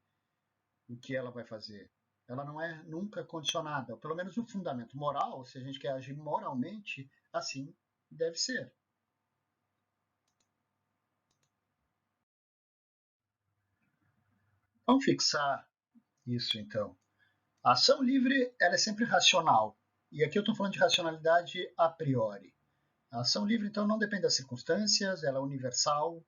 o que ela vai fazer. Ela não é nunca condicionada, pelo menos o fundamento moral, se a gente quer agir moralmente, assim deve ser. Vamos fixar isso então. A ação livre ela é sempre racional. E aqui eu estou falando de racionalidade a priori. A ação livre, então, não depende das circunstâncias, ela é universal,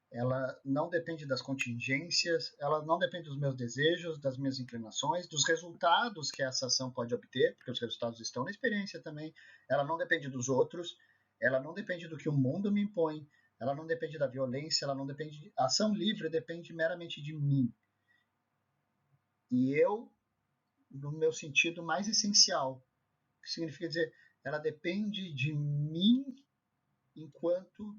ela não depende das contingências, ela não depende dos meus desejos, das minhas inclinações, dos resultados que essa ação pode obter, porque os resultados estão na experiência também. Ela não depende dos outros, ela não depende do que o mundo me impõe, ela não depende da violência, ela não depende. A ação livre depende meramente de mim. E eu, no meu sentido mais essencial, que significa dizer, ela depende de mim enquanto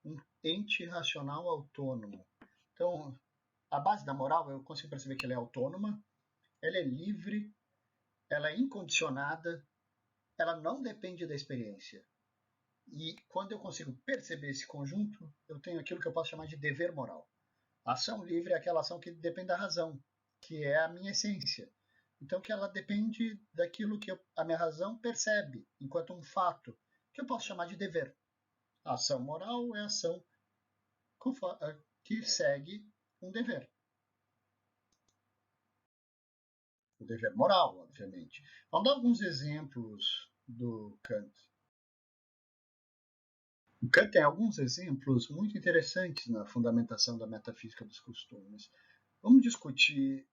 um ente racional autônomo. Então, a base da moral, eu consigo perceber que ela é autônoma, ela é livre, ela é incondicionada, ela não depende da experiência. E quando eu consigo perceber esse conjunto, eu tenho aquilo que eu posso chamar de dever moral. A ação livre é aquela ação que depende da razão, que é a minha essência. Então, que ela depende daquilo que a minha razão percebe enquanto um fato, que eu posso chamar de dever. A ação moral é a ação que segue um dever. O dever moral, obviamente. Vamos dar alguns exemplos do Kant. O Kant tem alguns exemplos muito interessantes na fundamentação da metafísica dos costumes. Vamos discutir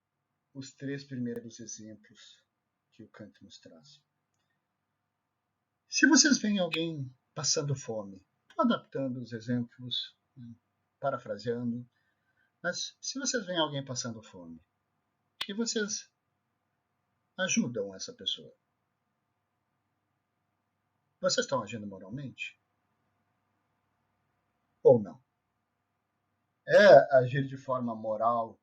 os três primeiros exemplos que o Kant nos traz. Se vocês veem alguém passando fome, estou adaptando os exemplos, parafraseando, mas se vocês veem alguém passando fome e vocês ajudam essa pessoa, vocês estão agindo moralmente? Ou não? É agir de forma moral,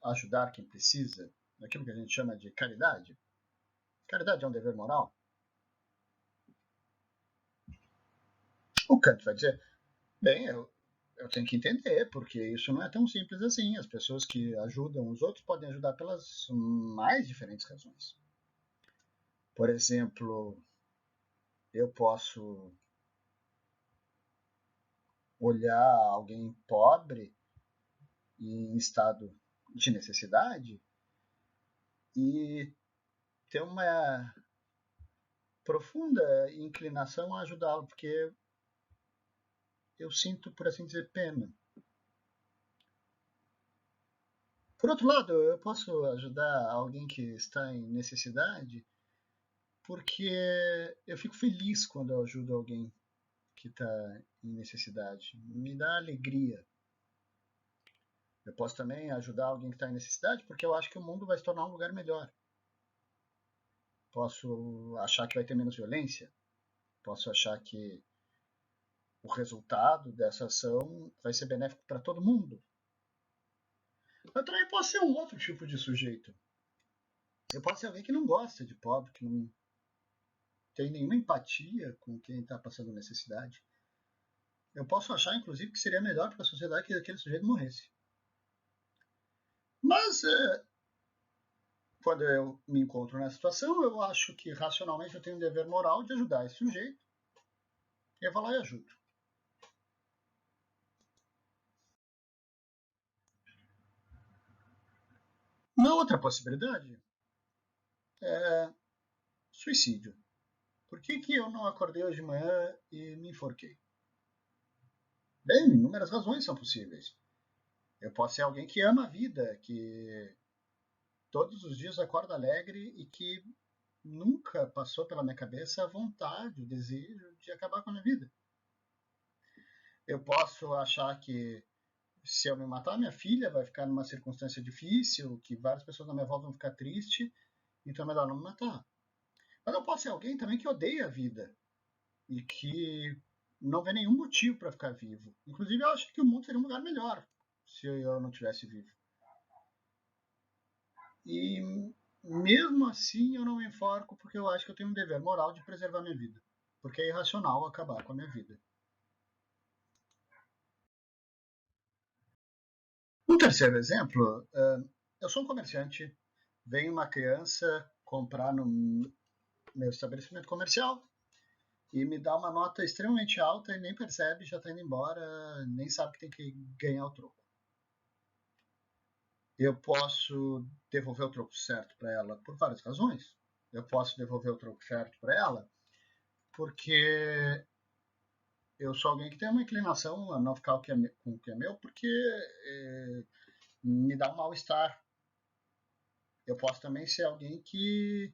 ajudar quem precisa, aquilo que a gente chama de caridade? Caridade é um dever moral? O Kant vai dizer, bem, eu tenho que entender, porque isso não é tão simples assim. As pessoas que ajudam os outros podem ajudar pelas mais diferentes razões. Por exemplo, eu posso olhar alguém pobre em estado de necessidade e ter uma profunda inclinação a ajudá-lo, porque eu sinto, por assim dizer, pena. Por outro lado, eu posso ajudar alguém que está em necessidade porque eu fico feliz quando eu ajudo alguém que está em necessidade. Me dá alegria. Eu posso também ajudar alguém que está em necessidade porque eu acho que o mundo vai se tornar um lugar melhor. Posso achar que vai ter menos violência. Posso achar que o resultado dessa ação vai ser benéfico para todo mundo. Eu também posso ser um outro tipo de sujeito. Eu posso ser alguém que não gosta de pobre, que não tem nenhuma empatia com quem está passando necessidade. Eu posso achar, inclusive, que seria melhor para a sociedade que aquele sujeito morresse. Mas, quando eu me encontro nessa situação, eu acho que racionalmente eu tenho um dever moral de ajudar esse sujeito. E eu vou lá e ajudo. Uma outra possibilidade é suicídio. Por que eu não acordei hoje de manhã e me enforquei? Bem, inúmeras razões são possíveis. Eu posso ser alguém que ama a vida, que todos os dias acorda alegre e que nunca passou pela minha cabeça a vontade, o desejo de acabar com a minha vida. Eu posso achar que se eu me matar, minha filha vai ficar numa circunstância difícil, que várias pessoas na minha volta vão ficar tristes, então é melhor não me matar. Mas eu posso ser alguém também que odeia a vida e que não vê nenhum motivo para ficar vivo. Inclusive, eu acho que o mundo seria um lugar melhor se eu não tivesse vivo. E mesmo assim eu não me enforco porque eu acho que eu tenho um dever moral de preservar minha vida. Porque é irracional acabar com a minha vida. Um terceiro exemplo, eu sou um comerciante, vem uma criança comprar no meu estabelecimento comercial e me dá uma nota extremamente alta e nem percebe, já está indo embora, nem sabe que tem que ganhar o troco. Eu posso devolver o troco certo para ela por várias razões. Eu posso devolver o troco certo para ela porque eu sou alguém que tem uma inclinação a não ficar com o que é meu, porque me dá um mal-estar. Eu posso também ser alguém que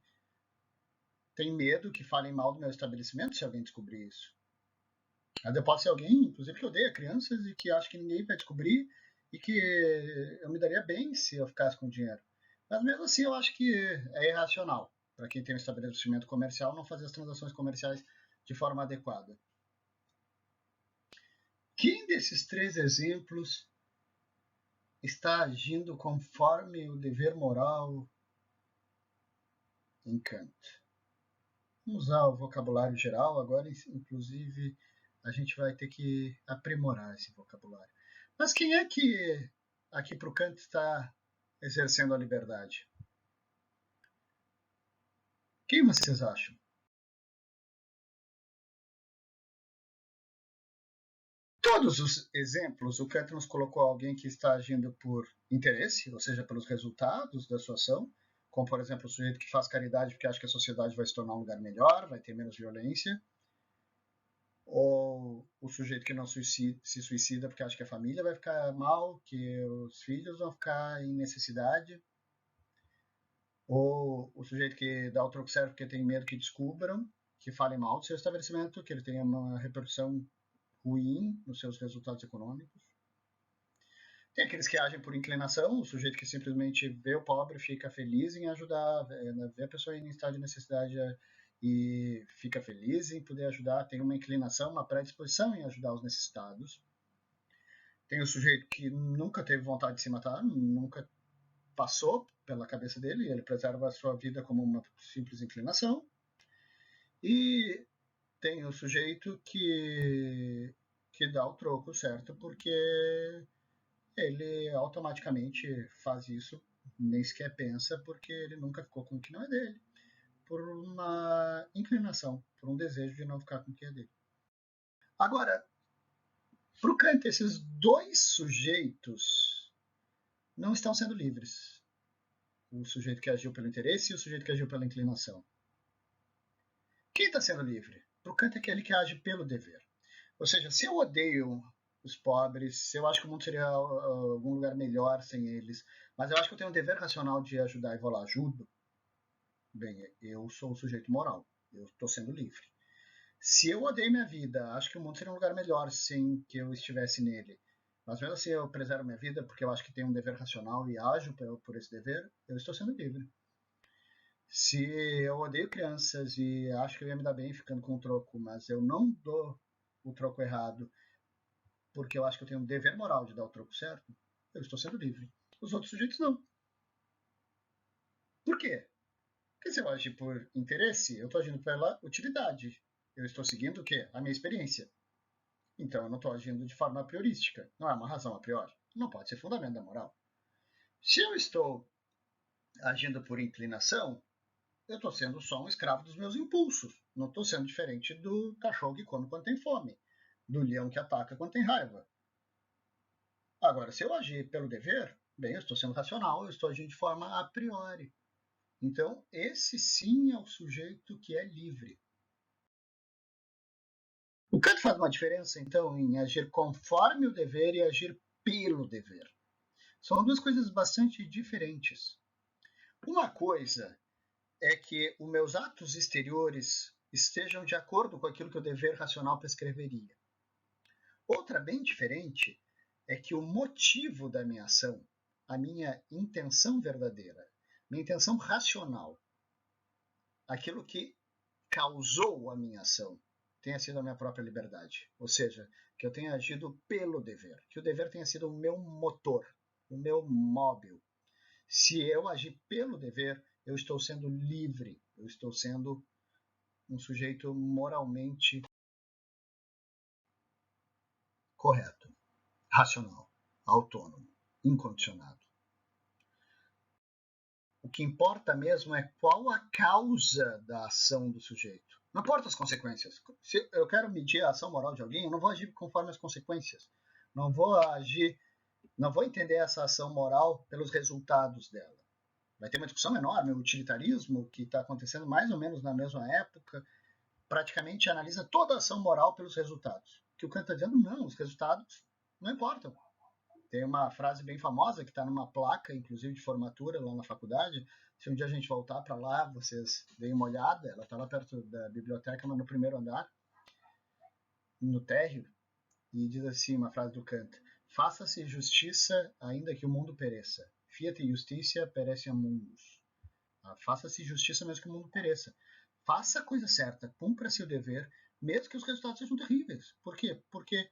tem medo que falem mal do meu estabelecimento se alguém descobrir isso. Mas eu posso ser alguém, inclusive, que odeia crianças e que acha que ninguém vai descobrir e que eu me daria bem se eu ficasse com dinheiro. Mas mesmo assim, eu acho que é irracional para quem tem um estabelecimento comercial não fazer as transações comerciais de forma adequada. Quem desses três exemplos está agindo conforme o dever moral em Kant? Vamos usar o vocabulário geral agora, inclusive a gente vai ter que aprimorar esse vocabulário. Mas quem é que aqui para o Kant está exercendo a liberdade? Quem vocês acham? Todos os exemplos, o Kant nos colocou alguém que está agindo por interesse, ou seja, pelos resultados da sua ação, como, por exemplo, o sujeito que faz caridade porque acha que a sociedade vai se tornar um lugar melhor, vai ter menos violência, ou o sujeito que não se suicida porque acha que a família vai ficar mal, que os filhos vão ficar em necessidade, ou o sujeito que dá o troco certo porque tem medo que descubram, que falem mal do seu estabelecimento, que ele tenha uma repercussão ruim nos seus resultados econômicos. Tem aqueles que agem por inclinação, o sujeito que simplesmente vê o pobre, fica feliz em ajudar, vê a pessoa em estado de necessidade e fica feliz em poder ajudar, tem uma inclinação, uma predisposição em ajudar os necessitados. Tem o sujeito que nunca teve vontade de se matar, nunca passou pela cabeça dele, ele preserva a sua vida como uma simples inclinação. E tem o sujeito que dá o troco certo porque ele automaticamente faz isso, nem sequer pensa, porque ele nunca ficou com o que não é dele, por uma inclinação, por um desejo de não ficar com o que é dele. Agora, para o Kant, esses dois sujeitos não estão sendo livres. O sujeito que agiu pelo interesse e o sujeito que agiu pela inclinação. Quem está sendo livre? Para o Kant é aquele que age pelo dever. Ou seja, se eu odeio os pobres, se eu acho que o mundo seria algum lugar melhor sem eles, mas eu acho que eu tenho um dever racional de ajudar e vou lá, ajudo, bem, eu sou o sujeito moral, eu estou sendo livre. Se eu odeio minha vida, acho que o mundo seria um lugar melhor sem que eu estivesse nele, mas mesmo assim eu preservo minha vida porque eu acho que tenho um dever racional e ajo por esse dever, eu estou sendo livre. Se eu odeio crianças e acho que eu ia me dar bem ficando com o troco, mas eu não dou o troco errado porque eu acho que eu tenho um dever moral de dar o troco certo, eu estou sendo livre. Os outros sujeitos não. Por quê? Porque se eu agir por interesse, eu estou agindo pela utilidade. Eu estou seguindo o quê? A minha experiência. Então eu não estou agindo de forma priorística. Não é uma razão a priori. Não pode ser fundamento da moral. Se eu estou agindo por inclinação, eu estou sendo só um escravo dos meus impulsos. Não estou sendo diferente do cachorro que come quando tem fome, do leão que ataca quando tem raiva. Agora, se eu agir pelo dever, bem, eu estou sendo racional, eu estou agindo de forma a priori. Então, esse sim é o sujeito que é livre. O Kant faz uma diferença, então, em agir conforme o dever e agir pelo dever. São duas coisas bastante diferentes. Uma coisa é que os meus atos exteriores estejam de acordo com aquilo que o dever racional prescreveria. Outra bem diferente é que o motivo da minha ação, a minha intenção verdadeira, minha intenção racional, aquilo que causou a minha ação, tenha sido a minha própria liberdade. Ou seja, que eu tenha agido pelo dever, que o dever tenha sido o meu motor, o meu móvel. Se eu agir pelo dever, eu estou sendo livre, eu estou sendo um sujeito moralmente correto, racional, autônomo, incondicionado. O que importa mesmo é qual a causa da ação do sujeito. Não importa as consequências. Se eu quero medir a ação moral de alguém, eu não vou agir conforme as consequências. Não vou agir, não vou entender essa ação moral pelos resultados dela. Vai ter uma discussão enorme, o utilitarismo, que está acontecendo mais ou menos na mesma época, praticamente analisa toda a ação moral pelos resultados. Que o Kant está dizendo, não, os resultados não importam. Tem uma frase bem famosa que está numa placa, inclusive de formatura lá na faculdade. Se um dia a gente voltar para lá, vocês deem uma olhada. Ela está lá perto da biblioteca, mas no primeiro andar, no térreo, e diz assim uma frase do Kant: faça-se justiça ainda que o mundo pereça. Fiat justitia perecem mundos. Faça-se justiça mesmo que o mundo pereça. Faça a coisa certa, cumpra-se o dever, mesmo que os resultados sejam terríveis. Por quê? Porque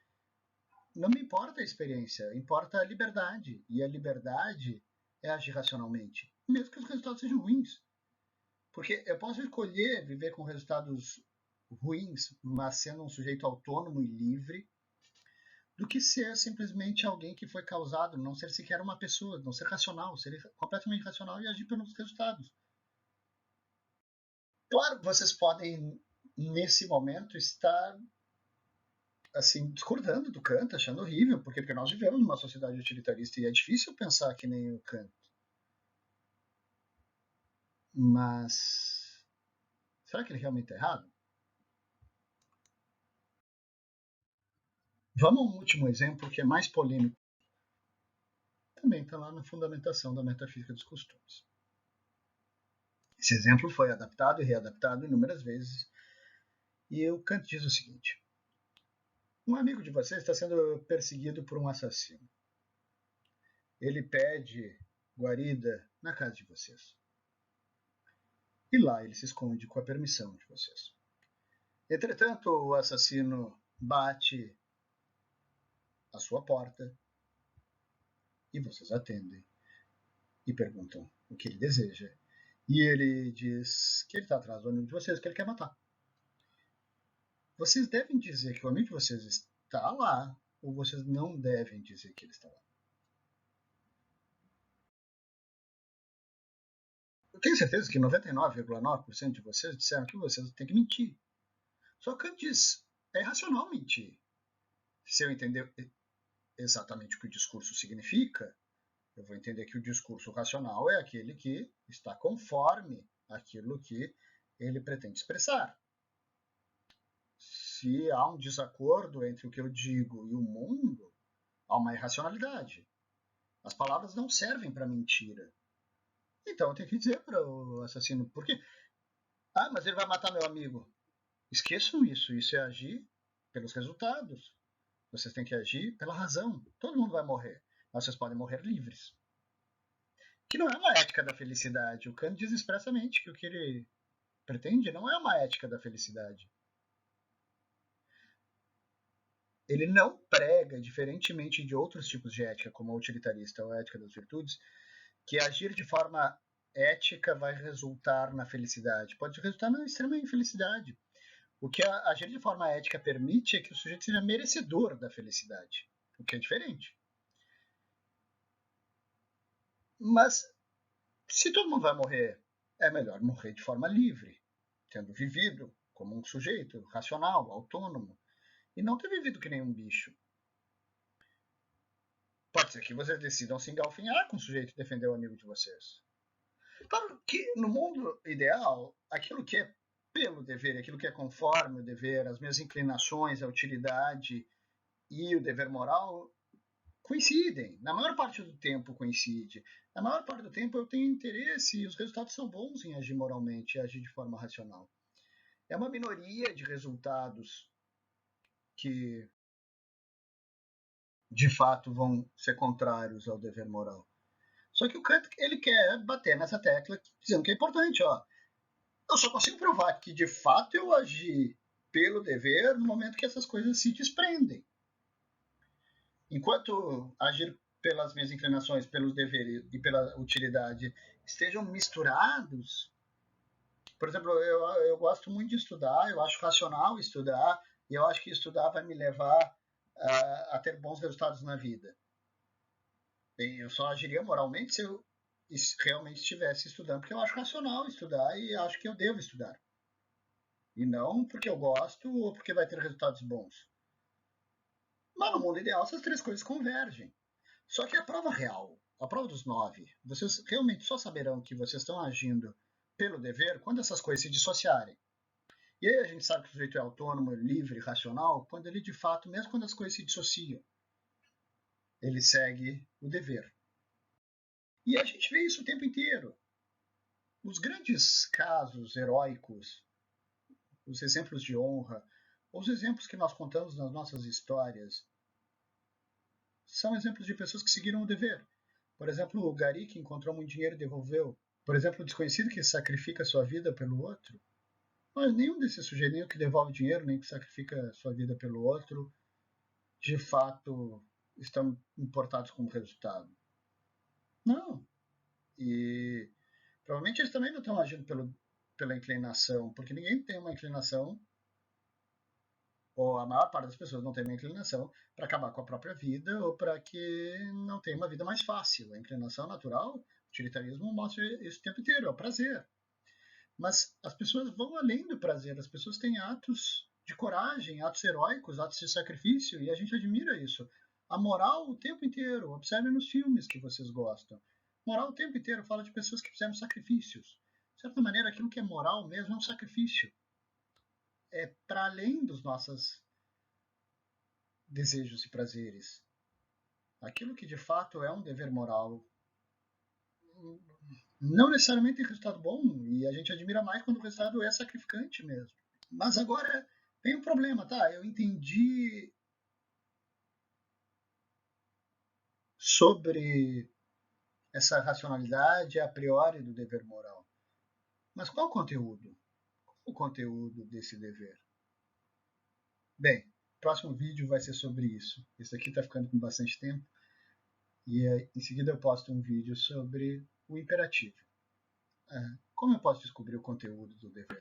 não me importa a experiência, importa a liberdade. E a liberdade é agir racionalmente, mesmo que os resultados sejam ruins. Porque eu posso escolher viver com resultados ruins, mas sendo um sujeito autônomo e livre, do que ser simplesmente alguém que foi causado, não ser sequer uma pessoa, não ser racional, ser completamente racional e agir pelos resultados. Claro que vocês podem, nesse momento, estar assim, discordando do Kant, achando horrível, porque nós vivemos numa sociedade utilitarista e é difícil pensar que nem o Kant. Mas será que ele realmente está errado? Vamos a um último exemplo que é mais polêmico. Também está lá na fundamentação da metafísica dos costumes. Esse exemplo foi adaptado e readaptado inúmeras vezes. E o Kant diz o seguinte: um amigo de vocês está sendo perseguido por um assassino. Ele pede guarida na casa de vocês. E lá ele se esconde com a permissão de vocês. Entretanto, o assassino bate à sua porta e vocês atendem e perguntam o que ele deseja. E ele diz que ele está atrás do amigo de vocês, que ele quer matar. Vocês devem dizer que o amigo de vocês está lá, ou vocês não devem dizer que ele está lá. Eu tenho certeza que 99,9% de vocês disseram que vocês têm que mentir. Só que diz, é irracional mentir. Se eu entender exatamente o que o discurso significa, eu vou entender que o discurso racional é aquele que está conforme aquilo que ele pretende expressar. Se há um desacordo entre o que eu digo e o mundo, há uma irracionalidade. As palavras não servem para mentira. Então eu tenho que dizer para o assassino, por quê? Ah, mas ele vai matar meu amigo. Esqueçam isso, isso é agir pelos resultados. Vocês têm que agir pela razão. Todo mundo vai morrer, mas vocês podem morrer livres. Que não é uma ética da felicidade. O Kant diz expressamente que o que ele pretende não é uma ética da felicidade. ele não prega, diferentemente de outros tipos de ética, como a utilitarista ou a ética das virtudes, que agir de forma ética vai resultar na felicidade. Pode resultar na extrema infelicidade. O que agir de forma ética permite é que o sujeito seja merecedor da felicidade, o que é diferente. Mas se todo mundo vai morrer, é melhor morrer de forma livre, tendo vivido como um sujeito racional, autônomo, e não ter vivido que nem um bicho. Pode ser que vocês decidam se engalfinhar com o sujeito e defender o amigo de vocês. Claro que no mundo ideal, aquilo que é pelo dever, aquilo que é conforme o dever, as minhas inclinações, a utilidade e o dever moral coincidem. Na maior parte do tempo coincide. Na maior parte do tempo eu tenho interesse e os resultados são bons em agir moralmente, agir de forma racional. É uma minoria de resultados que de fato vão ser contrários ao dever moral. Só que o Kant ele quer bater nessa tecla dizendo que é importante, ó. Eu só consigo provar que de fato eu agi pelo dever no momento que essas coisas se desprendem. Enquanto agir pelas minhas inclinações, pelos deveres e pela utilidade estejam misturados, por exemplo, eu gosto muito de estudar, eu acho racional estudar, e eu acho que estudar vai me levar a ter bons resultados na vida. Eu só agiria moralmente se eu realmente estivesse estudando, porque eu acho racional estudar e acho que eu devo estudar. E não porque eu gosto ou porque vai ter resultados bons. Mas no mundo ideal, essas três coisas convergem. Só que a prova real, a prova dos 9, vocês realmente só saberão que vocês estão agindo pelo dever quando essas coisas se dissociarem. E aí a gente sabe que o sujeito é autônomo, livre, racional, quando ele de fato, mesmo quando as coisas se dissociam, ele segue o dever. E a gente vê isso o tempo inteiro. Os grandes casos heróicos, os exemplos de honra, os exemplos que nós contamos nas nossas histórias, são exemplos de pessoas que seguiram o dever. Por exemplo, o Gari que encontrou muito dinheiro e devolveu. Por exemplo, o desconhecido que sacrifica sua vida pelo outro. Mas nenhum desses sujeitos, nem o que devolve dinheiro, nem o que sacrifica sua vida pelo outro, de fato estão importados com o resultado. Não. E provavelmente eles também não estão agindo pela inclinação, porque ninguém tem uma inclinação, ou a maior parte das pessoas não tem uma inclinação para acabar com a própria vida ou para que não tenha uma vida mais fácil. A inclinação natural, o utilitarismo mostra isso o tempo inteiro, é o prazer. Mas as pessoas vão além do prazer, as pessoas têm atos de coragem, atos heróicos, atos de sacrifício, e a gente admira isso. A moral o tempo inteiro, observe nos filmes que vocês gostam. Moral o tempo inteiro fala de pessoas que fizeram sacrifícios. De certa maneira, aquilo que é moral mesmo é um sacrifício. É para além dos nossos desejos e prazeres. Aquilo que de fato é um dever moral não necessariamente tem resultado bom, e a gente admira mais quando o resultado é sacrificante mesmo. Mas agora tem um problema, tá? Eu entendi sobre essa racionalidade a priori do dever moral. Mas qual o conteúdo? Qual o conteúdo desse dever? Bem, o próximo vídeo vai ser sobre isso. Esse aqui está ficando com bastante tempo. E em seguida eu posto um vídeo sobre o imperativo. Como eu posso descobrir o conteúdo do dever?